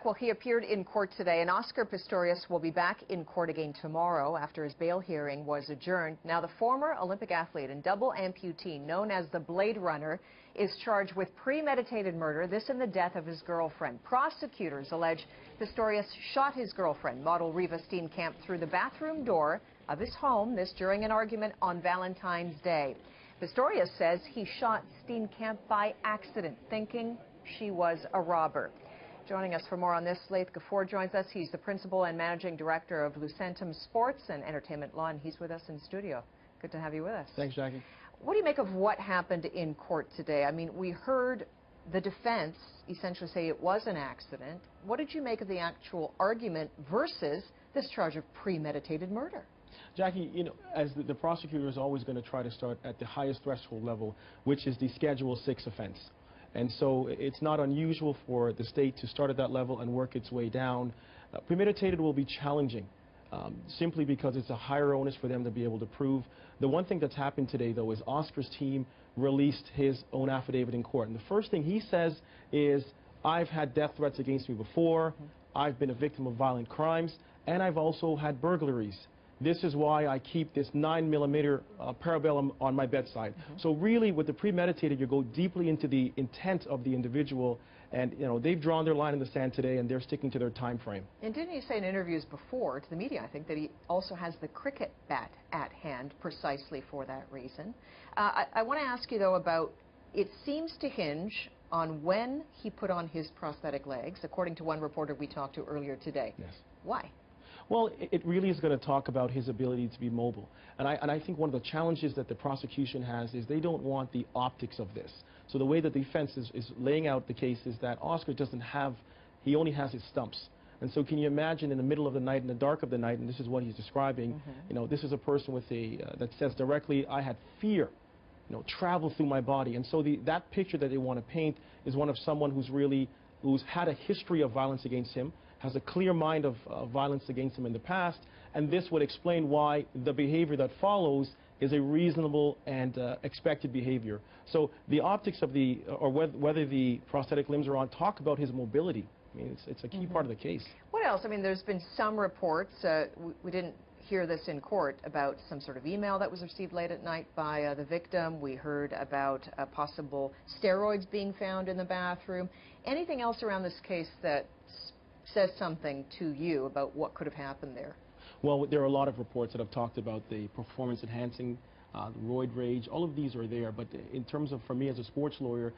Well, he appeared in court today, and Oscar Pistorius will be back in court again tomorrow after his bail hearing was adjourned. Now, the former Olympic athlete and double amputee known as the Blade Runner is charged with premeditated murder, this in the death of his girlfriend. Prosecutors allege Pistorius shot his girlfriend, model Riva Steenkamp, through the bathroom door of his home, this during an argument on Valentine's Day. Pistorius says he shot Steenkamp by accident, thinking she was a robber. Joining us for more on this, Laith Gafour joins us. He's the principal and managing director of Lucentum Sports and Entertainment Law, and he's with us in studio. Good to have you with us. Thanks, Jackie. What do you make of what happened in court today? I mean, we heard the defense essentially say it was an accident. What did you make of the actual argument versus this charge of premeditated murder? Jackie, you know, as the prosecutor is always going to try to start at the highest threshold level, which is the Schedule 6 offense. And so it's not unusual for the state to start at that level and work its way down. Premeditated will be challenging, simply because it's a higher onus for them to be able to prove. The one thing that's happened today, though, is Oscar's team released his own affidavit in court. And the first thing he says is, I've had death threats against me before, I've been a victim of violent crimes, and I've also had burglaries. This is why I keep this 9mm parabellum on my bedside. So really, with the premeditated, you go deeply into the intent of the individual, and you know they've drawn their line in the sand today, and they're sticking to their time frame. And didn't you say in interviews before to the media, I think, that he also has the cricket bat at hand precisely for that reason? I want to ask you though about, it seems to hinge on when he put on his prosthetic legs, according to one reporter we talked to earlier today. Yes. Why? Well, it really is going to talk about his ability to be mobile. And I think one of the challenges that the prosecution has is they don't want the optics of this. So the way that the defense is laying out the case is that Oscar doesn't have, he only has his stumps. And so can you imagine in the middle of the night, in the dark of the night, and this is what he's describing, you know, this is a person with a, that says directly, I had fear, you know, travel through my body. And so that picture that they want to paint is one of someone who's had a history of violence against him, has a clear mind of violence against him in the past, and this would explain why the behavior that follows is a reasonable and expected behavior. So the optics of the, or whether the prosthetic limbs are on, talk about his mobility. I mean, it's a key part of the case. What else? I mean, there's been some reports, we didn't hear this in court, about some sort of email that was received late at night by the victim. We heard about possible steroids being found in the bathroom. Anything else around this case that says something to you about what could have happened there? Well, there are a lot of reports that have talked about the performance enhancing, the roid rage. All of these are there, but in terms of, for me as a sports lawyer,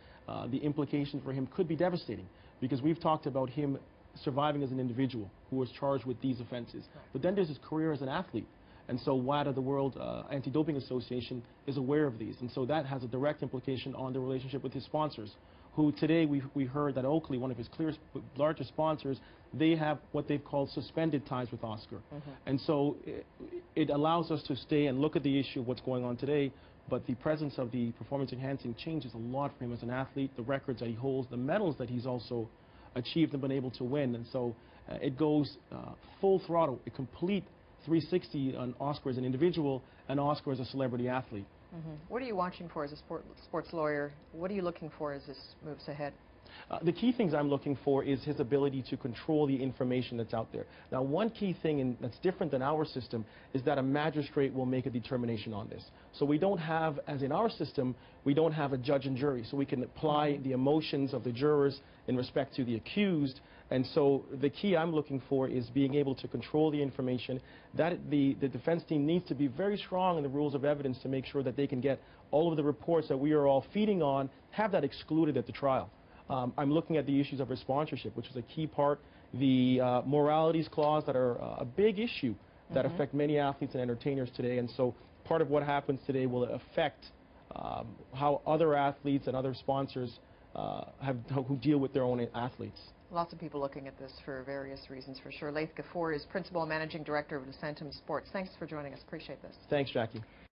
the implications for him could be devastating, because we've talked about him surviving as an individual who was charged with these offenses. But then there's his career as an athlete. And so WADA, the World Anti-Doping Association, is aware of these. And so that has a direct implication on the relationship with his sponsors, who today we heard that Oakley, one of his largest sponsors, they have what they've called suspended ties with Oscar. And so it allows us to stay and look at the issue of what's going on today, but the presence of the performance enhancing changes a lot for him as an athlete, the records that he holds, the medals that he's also achieved and been able to win. And so it goes full throttle, a complete 360 on Oscar as an individual and Oscar as a celebrity athlete. What are you watching for as a sports lawyer? What are you looking for as this moves ahead? The key things I'm looking for is his ability to control the information that's out there. Now, one key thing that's different than our system is that a magistrate will make a determination on this. So we don't have, as in our system, we don't have a judge and jury. So we can apply the emotions of the jurors in respect to the accused. And so the key I'm looking for is being able to control the information. That the defense team needs to be very strong in the rules of evidence to make sure that they can get all of the reports that we are all feeding on, have that excluded at the trial. I'm looking at the issues of his sponsorship, which is a key part, the moralities clause that are a big issue that affect many athletes and entertainers today. And so part of what happens today will affect how other athletes and other sponsors who deal with their own athletes. Lots of people looking at this for various reasons, for sure. Laith Gafour is Principal and Managing Director of Lucentum Sports. Thanks for joining us. Appreciate this. Thanks, Jackie.